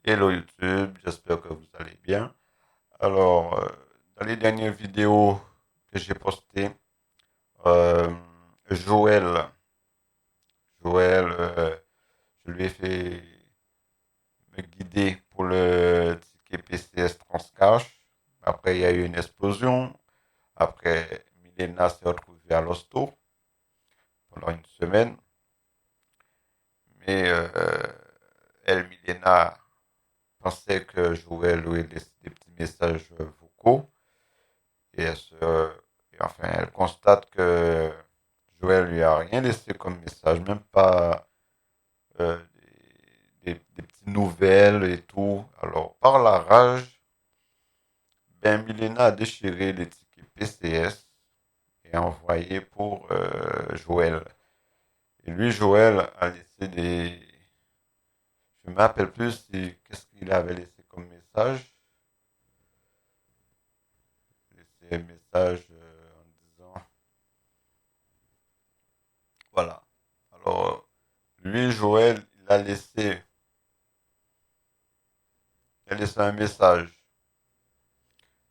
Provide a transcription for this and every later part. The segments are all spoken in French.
Hello YouTube, j'espère que vous allez bien. Alors, dans les dernières vidéos que j'ai postées, euh, Joël, Joël, je lui ai fait me guider pour le ticket PCS Transcash. Après, il y a eu une explosion. Après, Milena s'est retrouvée à l'hosto pendant une semaine. Mais elle, Milena, pensait que Joël lui laissait des petits messages vocaux. Et, et enfin, elle constate que Joël lui a rien laissé comme message, même pas des petites nouvelles et tout. Alors, par la rage, ben Milena a déchiré les tickets PCS et a envoyé pour Joël. Et lui, Joël a laissé des... Je ne me rappelle plus si qu'est-ce qu'il avait laissé comme message. Laissé un message en disant, voilà. Alors, lui, Joël, il a laissé un message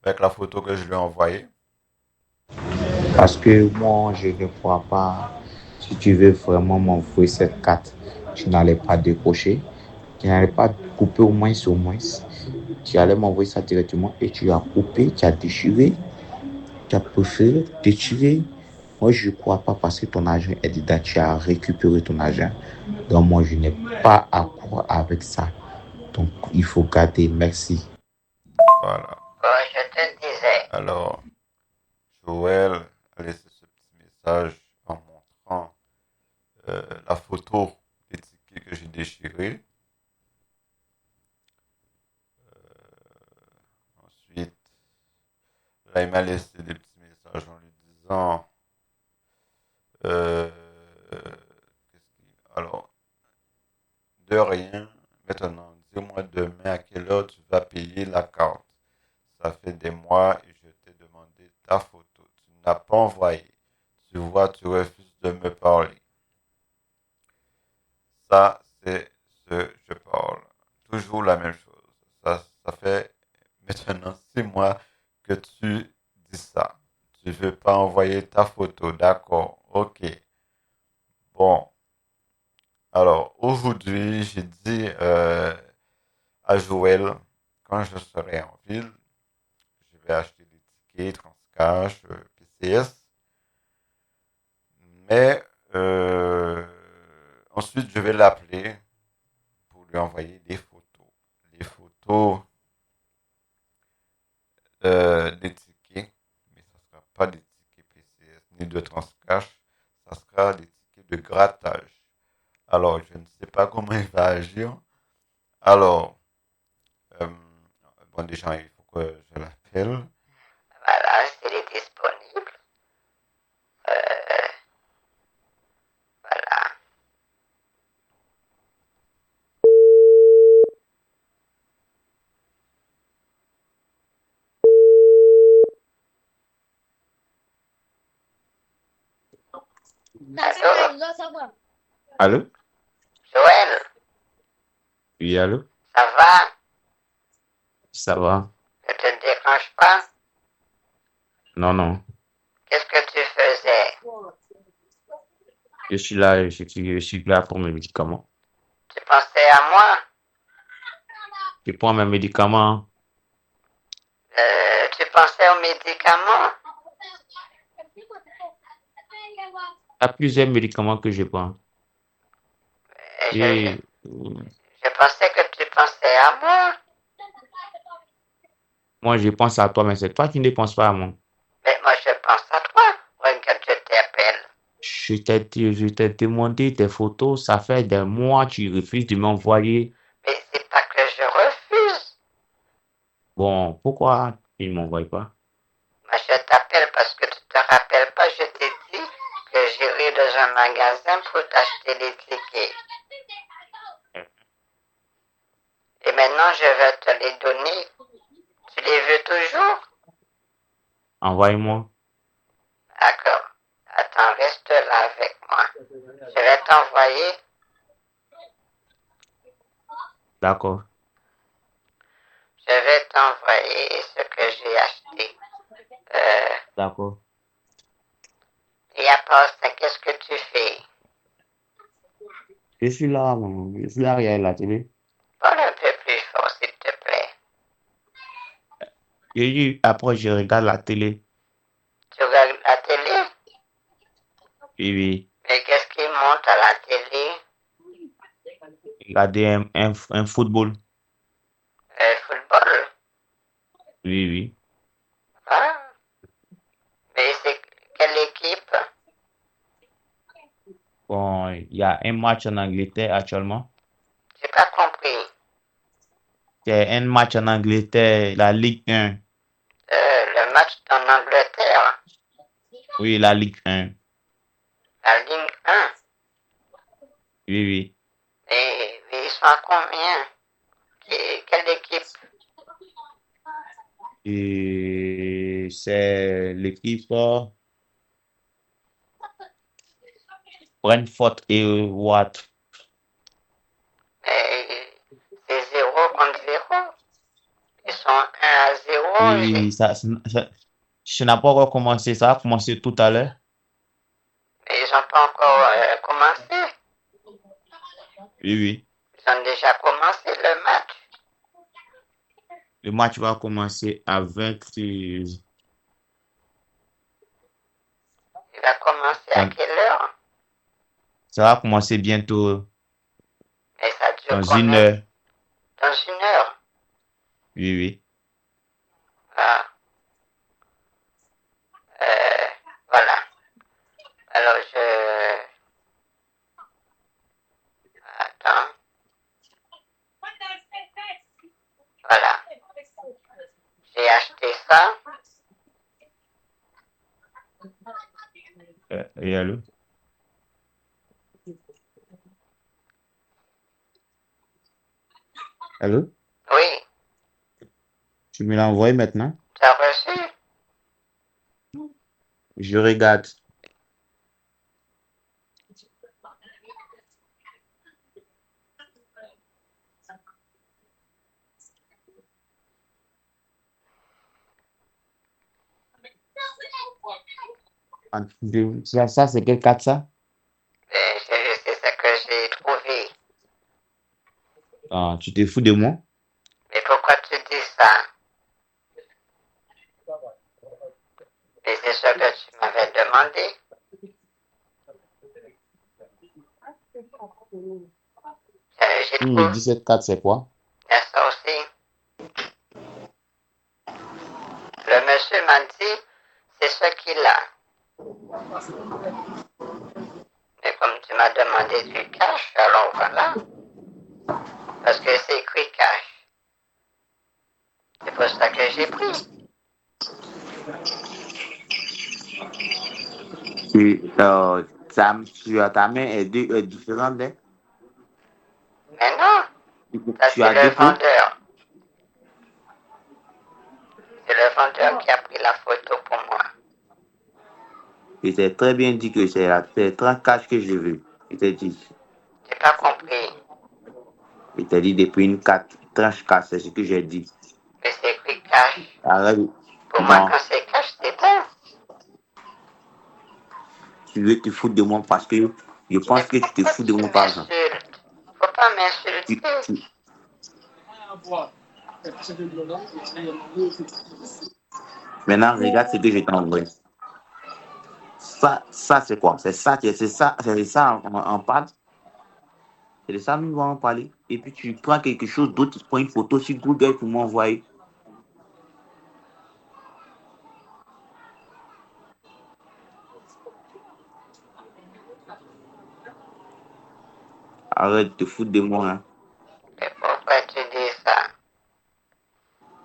avec la photo que je lui ai envoyée. Parce que moi, je ne crois pas, si tu veux vraiment m'envoyer cette carte, tu n'allais pas décrocher, tu n'allais pas couper au moins. Tu allais m'envoyer ça directement et tu as coupé, tu as déchiré, tu as préféré déchirer. Moi, je ne crois pas parce que ton argent est dedans, tu as récupéré ton argent. Donc, moi, je n'ai pas à croire avec ça. Donc, il faut garder. Merci. Voilà. Bon, je te disais, Alors, Joël a laissé ce petit message en montrant la photo des tickets que j'ai déchirés. Ensuite, là, il m'a laissé des petits messages en lui disant euh, alors, de rien, maintenant, dis-moi demain à quelle heure tu vas payer la carte. Ça fait des mois et je t'ai demandé ta photo. Tu n'as pas envoyé. Tu vois, tu refuses de me parler. Ça, c'est ce je parle. Toujours la même chose. Ça fait maintenant 6 mois que tu dis ça. Tu veux pas envoyer ta photo, d'accord? Ok. Bon. Alors, aujourd'hui, j'ai dit à Joël, quand je serai en ville, je vais acheter des tickets Transcash, PCS. Mais ensuite, je vais l'appeler pour lui envoyer des photos. Les photos des tickets, mais ça ne sera pas des tickets PCS ni de Transcash, ça sera des tickets de grattage. Alors, je ne sais pas comment il va agir. Alors, euh, bon, déjà, il faut que je l'appelle. voilà, s'il est disponible, euh, voilà. Allô, Allô? Joël, Oui, allô? ça va? Ça va? Ne te dérange pas? Non, non. Qu'est-ce que tu faisais? Je suis là, je suis là pour mes médicaments. Tu pensais à moi? Je prends mes médicaments. Tu pensais aux médicaments? Il y a plusieurs médicaments que je prends. Euh, Je, je, Et je pensais que tu pensais à moi, moi, je pense à toi, mais c'est toi qui ne penses pas à moi. mais moi je pense à toi. Regarde, je t'appelle. Je t'ai demandé tes photos, ça fait des mois, tu refuses de m'envoyer. Mais c'est pas que je refuse. Bon, pourquoi tu ne m'envoies pas? Moi je t'appelle parce que tu te rappelles pas, je t'ai dit que j'irai dans un magasin pour t'acheter les tickets. Et maintenant, je vais te les donner. Tu les veux toujours? Envoie-moi. D'accord. Attends, reste là avec moi. Je vais t'envoyer. D'accord. t'envoyer ce que j'ai acheté. D'accord. Et à part ça, qu'est-ce que tu fais? Je suis là, maman. Je suis là, regarde la télé. Parle un peu plus fort, s'il te plaît. J'ai dit, après, je regarde la télé. Tu regardes la télé? Oui, oui. Mais qu'est-ce qui monte à la télé? Regarder un football. Football? Oui, oui. Ah, mais c'est quelle équipe? Bon, il y a un match en Angleterre actuellement. J'ai pas compris. C'est un match en Angleterre, la Ligue 1. Le match en Angleterre, Oui, la Ligue 1. la Ligue 1. Oui, oui. Et ils sont à combien? Quelle équipe? Et c'est l'équipe Brentford et Watt. Et c'est 0 contre 0. Ils sont 1-0. Oui, oui, ça n'a pas encore commencé. Ça a commencé tout à l'heure. Mais ils n'ont pas encore commencé. Oui, oui. Ils ont déjà commencé le match. Le match va commencer à 20. Il va commencer à quelle heure? Ça va commencer bientôt Et ça dure dans une combien? heure. Dans 1 heure. Oui, oui. Ah, voilà. Alors Attends. Voilà. J'ai acheté ça. Et allô? Allô? Oui. Tu me l'as envoyé maintenant? Tu as reçu? Je regarde. Ça, c'est quel 4 ça? C'est ce que j'ai trouvé. Ah, tu te fous de moi? Mais pourquoi tu dis ça? Et c'est ce que tu m'avais demandé. J'ai trouvé 17-4, c'est quoi? ça aussi. Le monsieur m'a dit, c'est ce qu'il a. Mais comme tu m'as demandé du cash, alors voilà. Parce que c'est écrit cash. C'est pour ça que j'ai pris. Ta main est différente. Hein? Mais non, ça Tu c'est as le deux feux. vendeur. C'est le vendeur qui a pris la photo pour moi. Il s'est très bien dit que c'est 30 cash que je veux. Il t'a dit. J'ai pas compris. Il t'a dit depuis une 4 tranche cash, c'est ce que j'ai dit. Mais c'est écrit cash. Arrête. Pour moi, Non, quand c'est cash, c'est bon. tu veux te foutre de moi parce que je pense que Mais tu te pourquoi fous de tu mon argent. m'insultes? Faut pas Tu, m'insulter. tu... Maintenant, regarde ce que je t'ai envoyé. Ça c'est quoi? C'est ça en pâte. C'est de ça nous allons parler. Et puis tu prends quelque chose d'autre, tu prends une photo sur Google pour m'envoyer. Arrête de te foutre de moi. Hein. Mais pourquoi tu dis ça?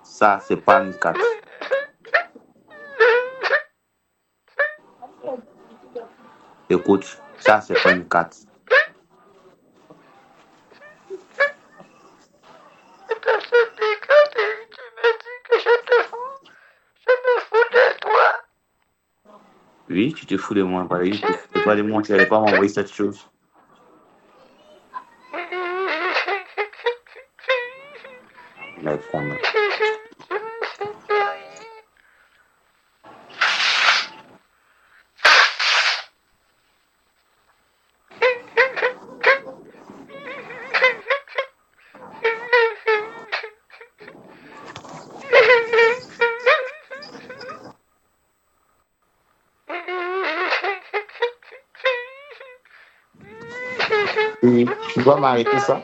Ça, c'est pas une carte. Écoute, ça, c'est pas une carte. Dans ce décalé, tu me dis que je me fous de toi. Oui, tu te fous de moi. Pareil. Tu te fous pas de moi, tu n'allais pas m'envoyer cette chose. Mais quand même. Oui, tu dois m'arrêter ça.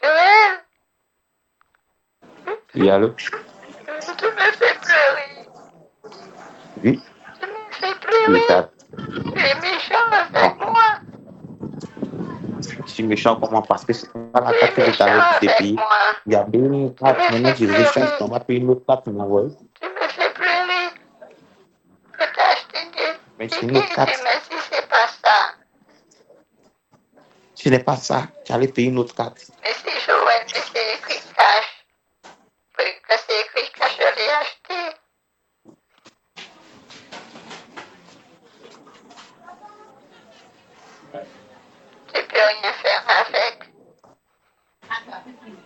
Joël, Oui, allô? tu me fais pleurer. Oui, Tu me fais oui, pleurer. Tu es méchant avec bon, moi. je suis méchant comment? Parce que c'est pas la Tu carte es que je t'avais méchant dit de avec payer. moi. Il y a bien une Tu carte, me maintenant fais je rechange, pleurer. on va payer une autre carte, tu m'envoies. Tu me fais pleurer. Je t'ai acheté Mais des c'est une autre tickets. carte. Mais si c'est pas ça. Ce n'est pas ça. Tu allais payer une autre carte. Mais c'est Joël, mais c'est écrit cash. Que c'est écrit cash, je l'ai acheté. Tu peux rien faire avec.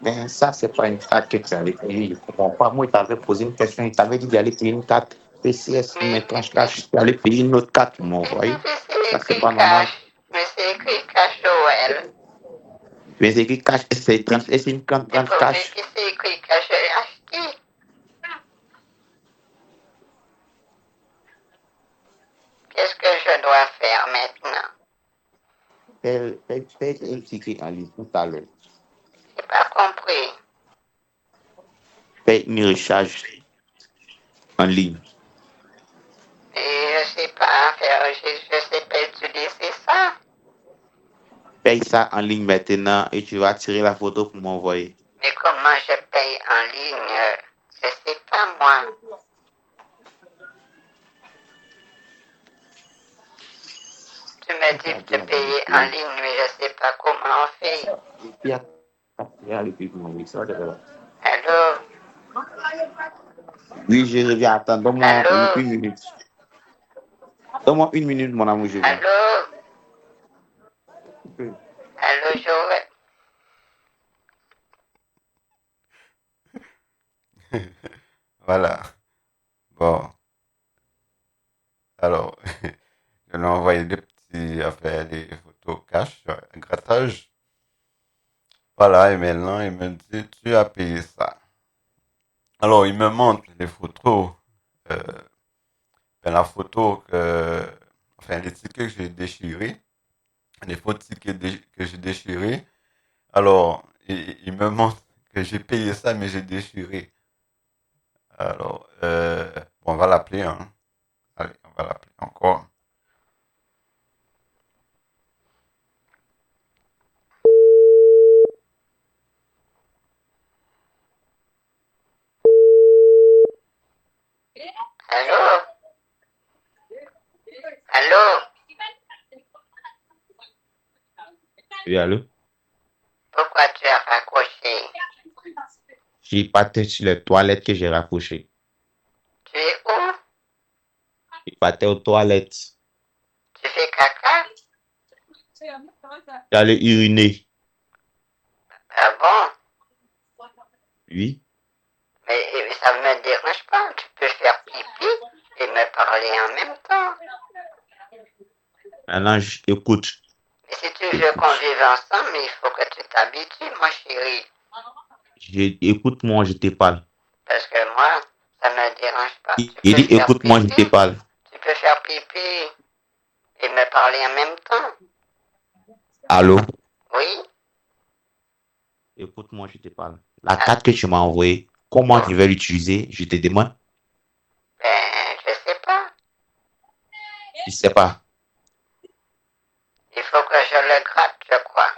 Mais ça, c'est pas une carte que tu allais payer. Je comprends pas. Moi, il t'avait posé une question. Il t'avait dit d'aller payer une carte PCS, Oui, mais tranche cash. Tu allais payer une autre carte, tu m'as envoyé. mais c'est Ça, c'est écrit pas normal. cash. Mais c'est écrit cash, Joël. Mais c'est écrit cash, c'est une carte J'ai tranche pas vu cash. que c'est écrit cash, je l'ai acheté. Qu'est-ce que je dois faire maintenant? Paye un ticket en ligne tout à l'heure. J'ai pas compris. Paye une recharge en ligne. Et je sais pas faire, je sais pas utiliser ça. Paye ça en ligne maintenant et tu vas tirer la photo pour m'envoyer. Mais comment je paye en ligne? Je sais pas moi. Tu me dis de payer en ligne, mais je sais pas comment on fait. Allô? Oui, je reviens. Attends, donne-moi Allô? une minute. Donne-moi une minute, mon amour, je viens. Allô? Allô, Joël? Voilà. Bon, alors, je lui ai envoyé des petits affaires, des photos cash, un grattage. Voilà, et maintenant, il me dit, tu as payé ça. Alors, il me montre les photos, euh, la photo enfin, les tickets que j'ai déchirés, les faux tickets que j'ai déchirés. Alors, il me montre que j'ai payé ça, mais j'ai déchiré. Alors, bon, on va l'appeler, hein. Allez, on va l'appeler encore. Allô? Allô? Oui, allô? Pourquoi tu as raccroché? J'ai parti sur les toilettes que j'ai raccroché. Tu es où? J'ai parti aux toilettes. Tu fais caca? J'allais uriner. Ah bon? Oui. Mais ça ne me dérange pas. Tu peux faire pipi et me parler en même temps. Maintenant, écoute. Mais si tu veux qu'on vive ensemble, il faut que tu t'habitues, mon chéri. Écoute-moi, je te parle. Parce que moi, ça ne me dérange pas. Tu Il peux dit, faire écoute-moi, je te pipi. parle. Tu peux faire pipi et me parler en même temps. Allô? Oui? Écoute-moi, je te parle. La carte que tu m'as envoyée, comment je vais l'utiliser? Je te demande. Ben, je sais pas. Je sais pas. Il faut que je le gratte, je crois.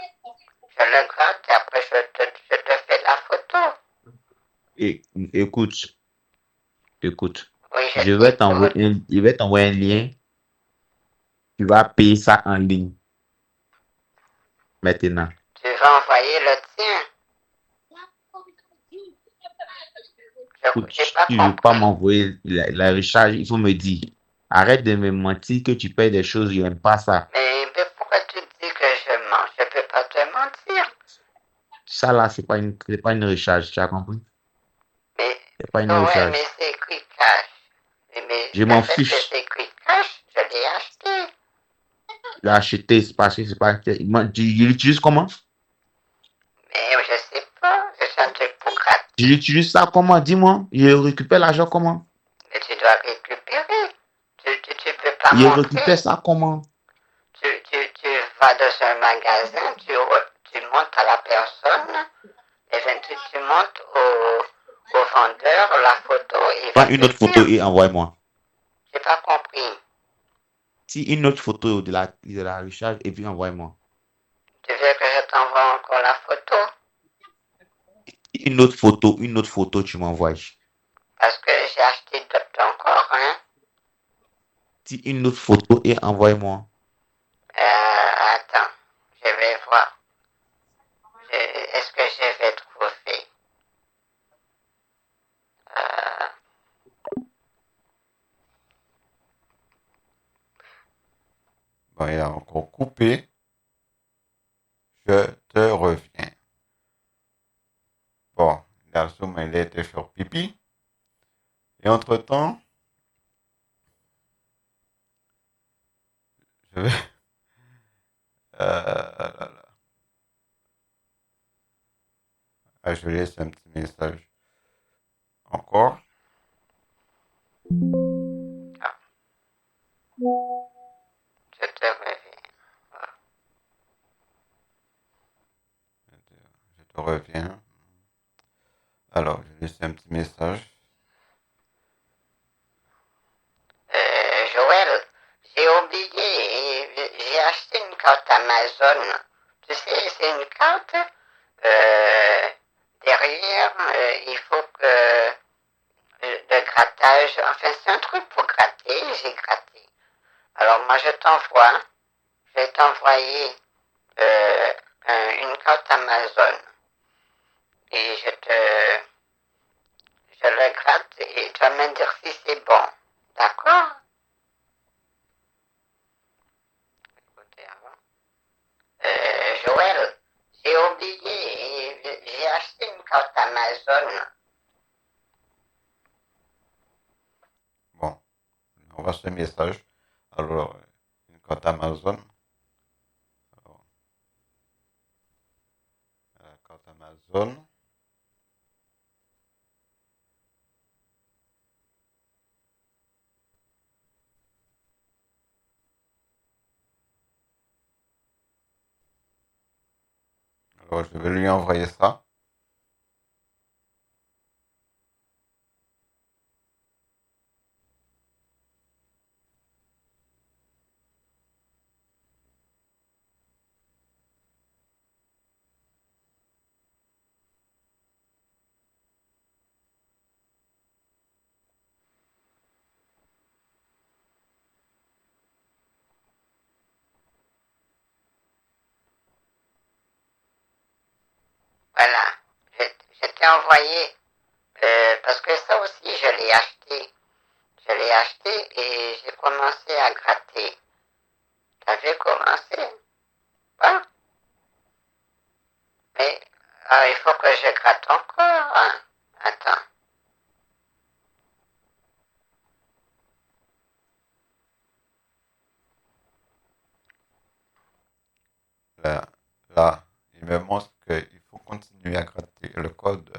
Je le gratte et après je te fais la photo. Écoute. Écoute. Oui, je Je vais t'écoute. t'envoyer un lien. Tu vas payer ça en ligne. Maintenant. Tu vas envoyer le tien. Écoute, J'ai si pas tu ne veux pas compris. m'envoyer la recharge, il faut me dire. Arrête de me mentir que tu payes des choses, je n'aime pas ça. Mais pourquoi tu dis que je pas te mentir. Ça là, c'est pas une recharge, tu as compris? Mais, C'est pas une ouais, recharge. mais c'est écrit cash. Mais Je le m'en fait que fiche. c'est écrit cash, je l'ai acheté. L'acheter, c'est parce que c'est pas. Je l'utilise comment? Mais je sais pas, c'est un truc pour gratter. Je l'utilise ça comment? Dis-moi. Je récupère l'argent comment? Mais tu dois récupérer. Tu peux pas Je récupère montrer. ça comment? Tu vas dans un magasin, tu montres à la personne, et puis tu montres au vendeur la photo et il va Prends une te autre photo dire. et envoie-moi. J'ai pas compris. Si une autre photo de la recharge et puis envoie-moi. Tu veux que je t'envoie encore la photo? Une autre photo, tu m'envoies. Parce que j'ai acheté d'autres encore, hein. Si une autre photo et envoie-moi. Attends, je vais voir. Est-ce que je vais trouver? Euh, Bon, il a encore coupé. Je te reviens. Bon, Garçon, il était sur pipi. Et entre-temps, je vais... là. Ah, je laisse un petit message encore. ah, je te reviens. Je te reviens. Alors, je laisse un petit message. Joël, j'ai oublié, j'ai acheté une carte Amazon. Tu sais, c'est une carte. Derrière, il faut que le grattage, enfin c'est un truc pour gratter, j'ai gratté. Alors moi je vais t'envoyer euh, une carte Amazon et je le gratte et tu vas me dire si c'est bon. D'accord? Écoutez avant. Joël, j'ai oublié, j'ai acheté une carte Amazon. Bon, on envoie ce message. Alors, une carte Amazon. Alors, la carte Amazon. Alors, je vais lui envoyer ça. Voilà, je t'ai envoyé, parce que ça aussi je l'ai acheté. Je l'ai acheté et j'ai commencé à gratter. T'avais commencé? Hein? Mais il faut que je gratte encore. Hein? Attends. Là, il me montre qu'il faut continuer à gratter le code.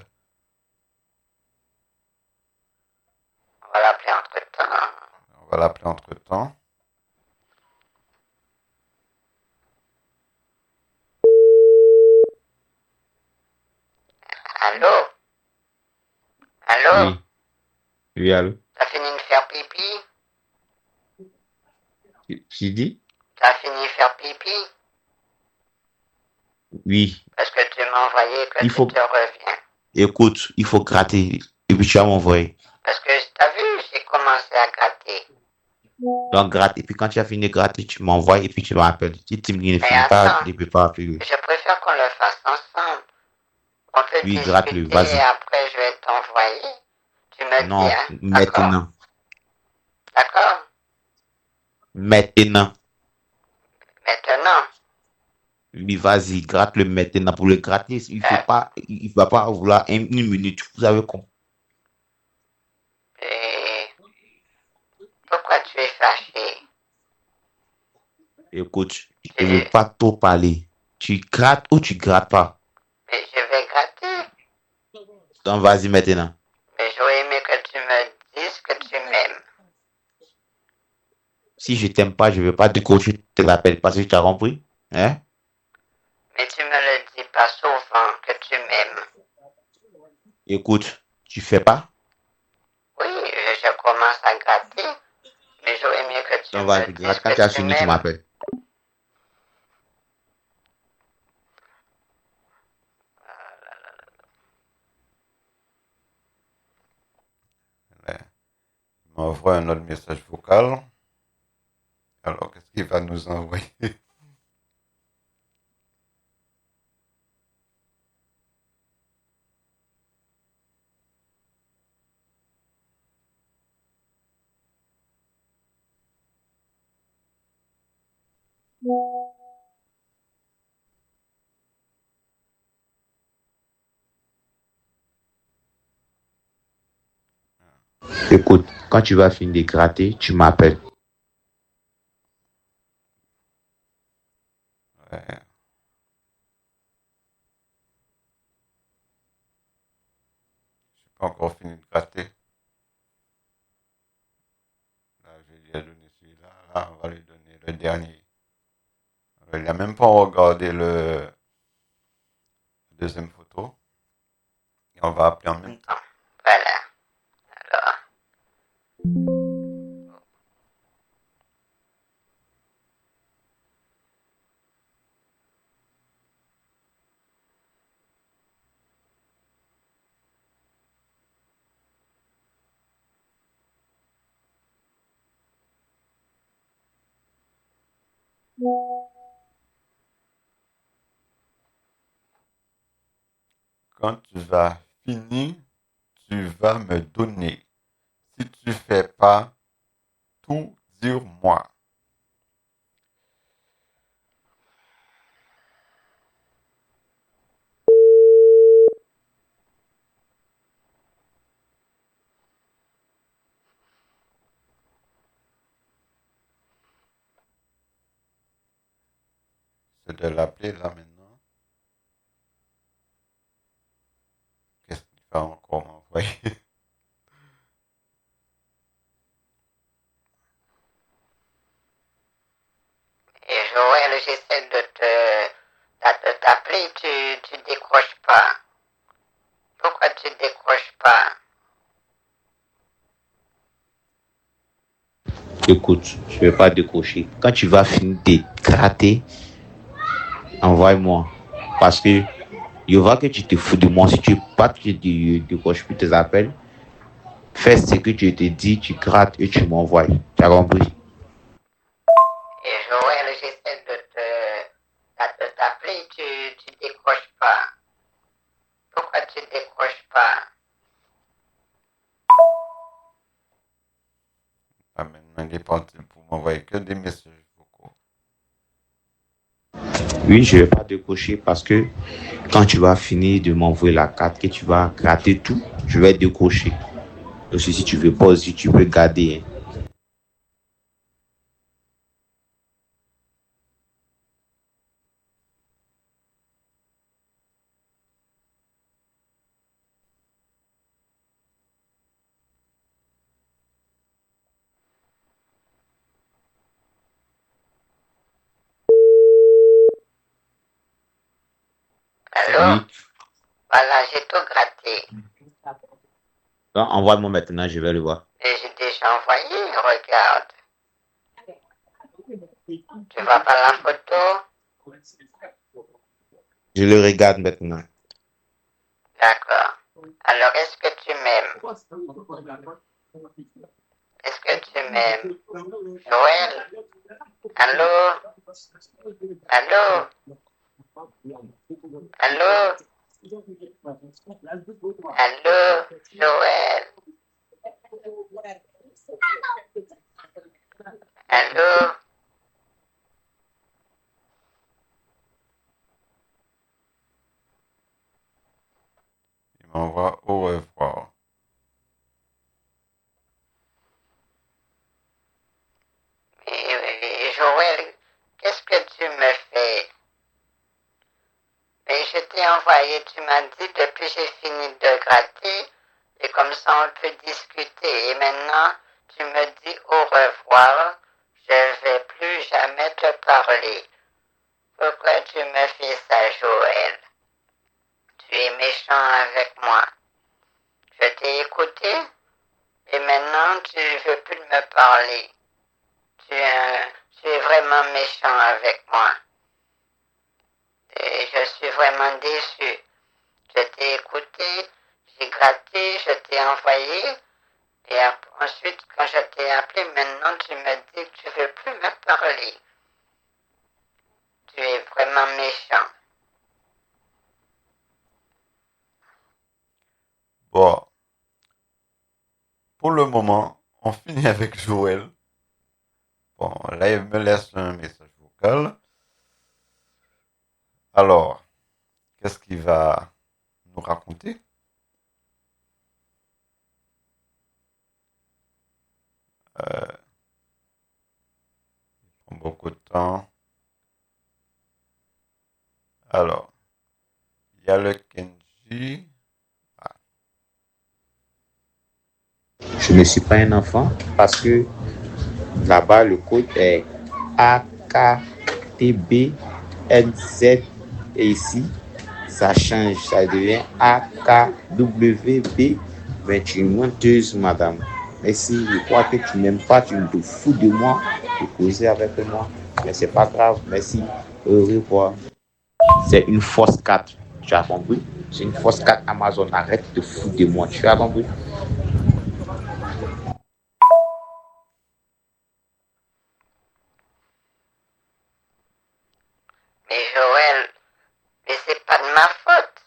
On va l'appeler entre-temps. On va l'appeler entre-temps. Allô? Allô? Oui. Oui, allô? T'as fini de faire pipi? Tu dis? T'as fini de faire pipi? Oui. Parce que tu m'as envoyé que Il tu faut, te reviens. écoute, il faut gratter. Et puis tu vas m'envoyer. Parce que t'as vu, j'ai commencé à gratter. Donc, gratte. Et puis quand tu as fini de gratter, tu m'envoies et puis tu m'appelles. Si tu ne Mais finis pas, attends, tu ne peux pas appeler. je préfère qu'on le fasse ensemble. On peut Oui, gratte-le. discuter et Vas-y. après je vais t'envoyer. Tu me dis, Non, hein? D'accord? maintenant. D'accord? Maintenant. Maintenant. Mais vas-y, gratte-le maintenant. Pour le gratter, il faut Euh, pas, il va pas vouloir une minute. Vous avez compris? et pourquoi tu es fâché? Écoute, je ne veux Tu- pas trop parler. Tu grattes ou tu grattes pas. mais je vais gratter. Donc, vas-y maintenant. Mais j'aurais aimé que tu me dises que tu m'aimes. Si je t'aime pas, je ne vais pas décrocher tes appels parce que tu as compris? Hein? Mais tu me le dis pas souvent que tu m'aimes. Écoute, tu fais pas? Oui, je commence à gratter, mais j'aurais aimé que tu Donc, me vas-y, dises gratte. Quand que tu as tu fini, tu m'aimes. m'appelles. Il m'envoie un autre message vocal. Alors, qu'est-ce qu'il va nous envoyer? Écoute, quand tu vas finir de gratter, tu m'appelles. Ouais, je n'ai pas encore fini de gratter. Là, je lui ai donné celui-là. Là, on va lui donner le dernier. Il n'a même pas regardé la deuxième photo. Et on va appeler en même temps. Non. Voilà. Alors, Quand tu vas finir, tu vas me donner. Si tu ne fais pas, tout dire moi. C'est de l'appeler là maintenant. Qu'est-ce qu'il va encore m'envoyer? et Joël, j'essaie de t'appeler, tu décroches pas. Pourquoi tu décroches pas? Écoute, je ne vais pas décrocher. Quand tu vas finir de gratter, envoie-moi. Parce que je vois que tu te fous de moi. Si tu pas que tu décroches plus tes appels, fais ce que je te dis, tu grattes et tu m'envoies. Tu as compris? Et Joël, j'essaie de t'appeler, tu décroches pas. Pourquoi tu décroches pas? Ah, maintenant, il est parti pour m'envoyer que des messages vocaux. Oui, je ne vais pas décrocher parce que quand tu vas finir de m'envoyer la carte, que tu vas gratter tout, je vais décrocher. Aussi, si tu veux pas, si tu peux garder. Hein. Allô? Oui. Voilà, j'ai tout gratté. Donc, envoie-moi maintenant, je vais le voir. Et j'ai déjà envoyé, regarde. Tu vois pas la photo? Je le regarde maintenant. D'accord. Alors, est-ce que tu m'aimes? Est-ce que tu m'aimes? Joël? Allô? Allô? Allô? Allô? Joël? Allô? m'envoies au revoir. Mais Joël, qu'est-ce que tu me fais? Mais je t'ai envoyé, tu m'as dit depuis j'ai fini de gratter, et comme ça on peut discuter. Et maintenant, tu me dis au revoir, je ne vais plus jamais te parler. Pourquoi tu me fais ça, Joël? Tu es méchant avec moi. Je t'ai écouté, et maintenant tu veux plus me parler. Tu es vraiment méchant avec moi. Et je suis vraiment déçu. Je t'ai écouté, j'ai gratté, je t'ai envoyé. Et ensuite, quand je t'ai appelé, maintenant tu me dis que tu veux plus me parler. Tu es vraiment méchant. Bon, pour le moment, on finit avec Joël. Bon, là, il me laisse un message vocal. Alors, qu'est-ce qu'il va nous raconter? Il prend beaucoup de temps. Alors, il y a le Kenji. Ah, Je ne suis pas un enfant parce que là-bas, le code est AKTBNZ et ici, ça change, ça devient AKWB. Mais tu es une menteuse, madame. Mais si je crois que tu n'aimes pas, tu te fous de moi, de causer avec moi. Mais c'est pas grave, merci. Au revoir. C'est une fausse carte. Tu as compris? C'est une fausse carte Amazon. Arrête de foutre de moi. Tu as compris? Mais Joël, mais c'est pas de ma faute.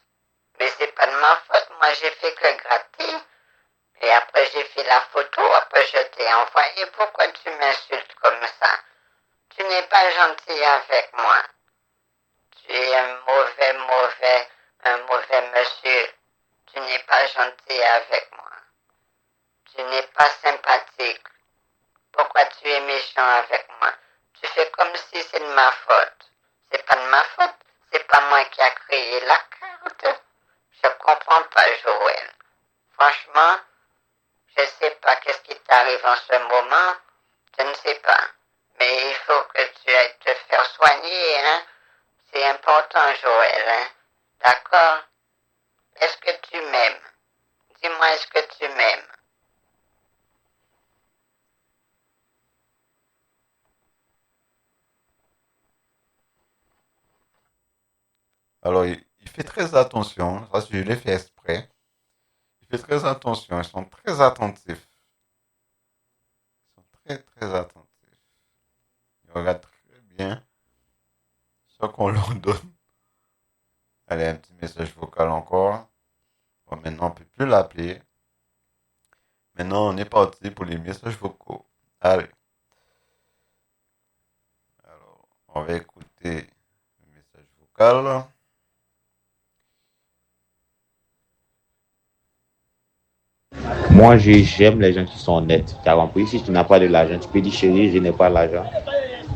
Mais c'est pas de ma faute. Moi, j'ai fait que gratter. Et après, j'ai fait la photo. Après, je t'ai envoyé. Pourquoi tu m'insultes comme ça? Tu n'es pas gentil avec moi. Tu es un mauvais monsieur. Tu n'es pas gentil avec moi. Tu n'es pas sympathique. Pourquoi tu es méchant avec moi? Tu fais comme si c'est de ma faute. C'est pas de ma faute. C'est pas moi qui a créé la carte. Je comprends pas, Joël. Franchement, je sais pas qu'est-ce qui t'arrive en ce moment. Je ne sais pas. Mais il faut que tu ailles te faire soigner, hein. C'est important, Joël, hein. D'accord? Est-ce que tu m'aimes? Dis-moi, est-ce que tu m'aimes? alors, il fait très attention. Ça, je l'ai fait exprès. Il fait très attention. Ils sont très attentifs. Ils sont très, très attentifs. Ils regardent très bien ce qu'on leur donne. Allez, un petit message vocal encore. Bon, maintenant, on ne peut plus l'appeler. Maintenant, on est parti pour les messages vocaux. Allez. Alors, on va écouter le message vocal. Moi, j'aime les gens qui sont honnêtes. Tu as compris? Si tu n'as pas de l'argent, tu peux dire chérie, je n'ai pas l'argent.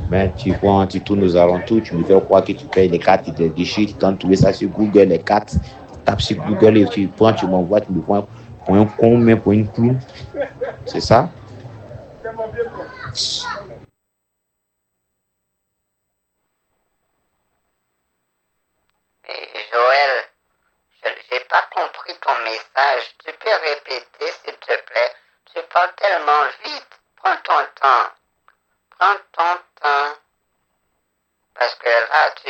Mais tu prends, tu tournes aux alentours, tu me fais croire que tu payes les cartes, tu te déchires, tu t'en trouves ça sur Google, les cartes. Tu tapes sur Google et tu prends, tu m'envoies, tu me prends pour un con, mais pour une clown. C'est ça? Et Joël, je n'ai pas compris ton message. Tu peux répéter, s'il te plaît? Tu parles tellement vite. Prends ton temps. Prends ton temps. Parce que là, tu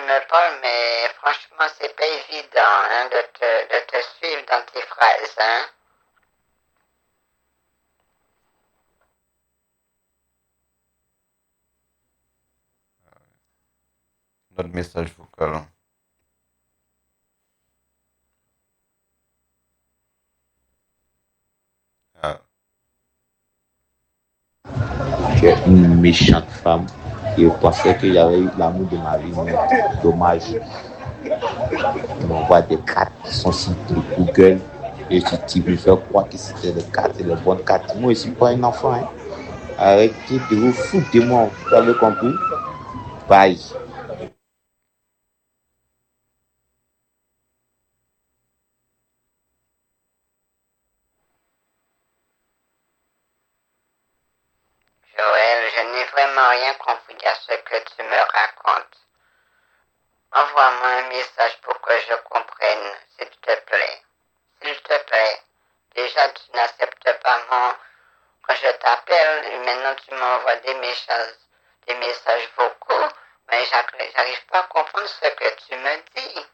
me parles, mais franchement, c'est pas évident, hein, de te suivre dans tes phrases, hein. Notre message vocal. Ah. Tu es une méchante femme. Je pensais qu'il y avait eu l'amour de ma vie, mais dommage. Il m'envoie des cartes qui sont sur Google. Et tu veux faire croire que c'était des cartes, les bonnes cartes. Moi, je ne suis pas un enfant. Hein. Arrêtez de vous foutre de moi. Vous avez compris? Bye. Joël, je n'ai vraiment rien compris à ce que tu me racontes. Envoie-moi un message pour que je comprenne, s'il te plaît. S'il te plaît. Déjà, tu n'acceptes pas quand je t'appelle, et maintenant tu m'envoies des messages vocaux, mais j'arrive pas à comprendre ce que tu me dis.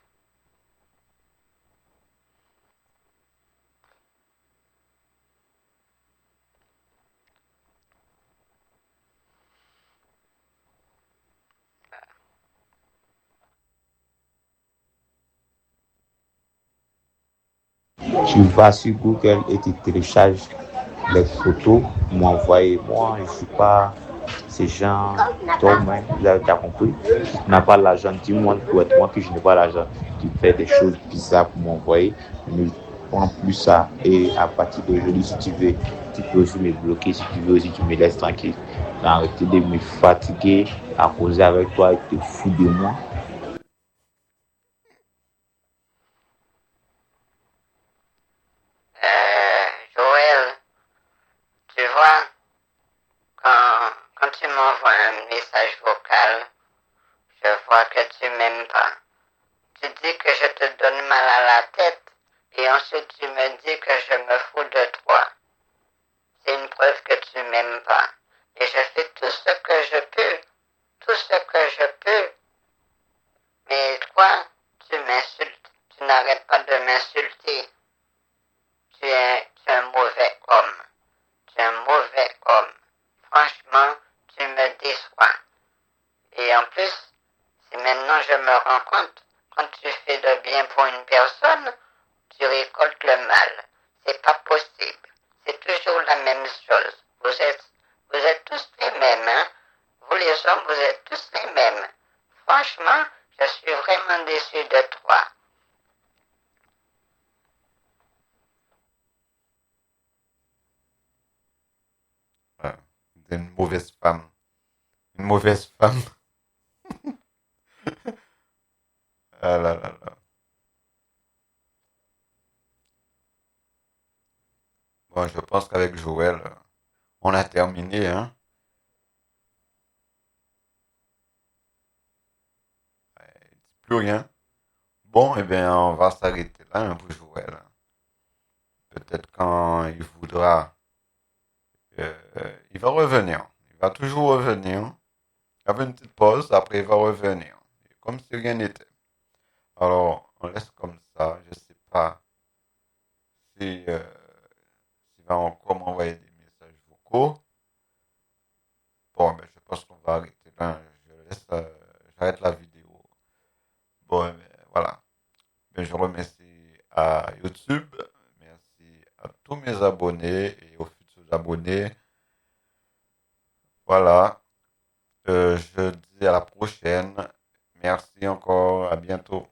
Tu vas sur Google et tu télécharges les photos, m'envoyer. Moi, je ne suis pas ces gens toi-même, vous avez déjà compris. Tu n'as pas l'argent, dis-moi pour être moi que je n'ai pas l'argent. Tu fais des choses bizarres pour m'envoyer. Ne prends plus ça. Et à partir d'aujourd'hui, si tu veux, tu peux aussi me bloquer. Si tu veux aussi, tu me laisses tranquille. Arrêtez de me fatiguer à causer avec toi et te fous de moi. Joël, tu vois, quand tu m'envoies un message vocal, je vois que tu m'aimes pas. Tu dis que je te donne mal à la tête et ensuite tu me dis que je me fous de toi. C'est une preuve que tu m'aimes pas. Et je fais tout ce que je peux. Tout ce que je peux. Mais toi, tu m'insultes. Tu n'arrêtes pas de m'insulter. Tu es un mauvais homme. Tu es un mauvais homme. Franchement, tu me déçois. Et en plus, si maintenant je me rends compte, quand tu fais de bien pour une personne, tu récoltes le mal. C'est pas possible. C'est toujours la même chose. Vous êtes tous les mêmes, hein? Vous les hommes, vous êtes tous les mêmes. Franchement, je suis vraiment déçu de toi. Ouais. T'es une mauvaise femme. Une mauvaise femme. Ah là là là. Bon, je pense qu'avec Joël, on a terminé, hein. Il dit plus rien. Bon, eh bien, on va s'arrêter là, hein, pour Joël. Peut-être quand il voudra, il va revenir. Il va toujours revenir. Il y avait une petite pause, après il va revenir. Comme si rien n'était. Alors, on laisse comme ça. Je sais pas si, s'il va encore m'envoyer des messages vocaux. Bon, ben, je pense qu'on va arrêter là. J'arrête la vidéo. Bon, ben, voilà. Ben, je remercie à YouTube. Merci à tous mes abonnés et aux futurs abonnés. Voilà. Je dis à la prochaine. Merci encore. À bientôt.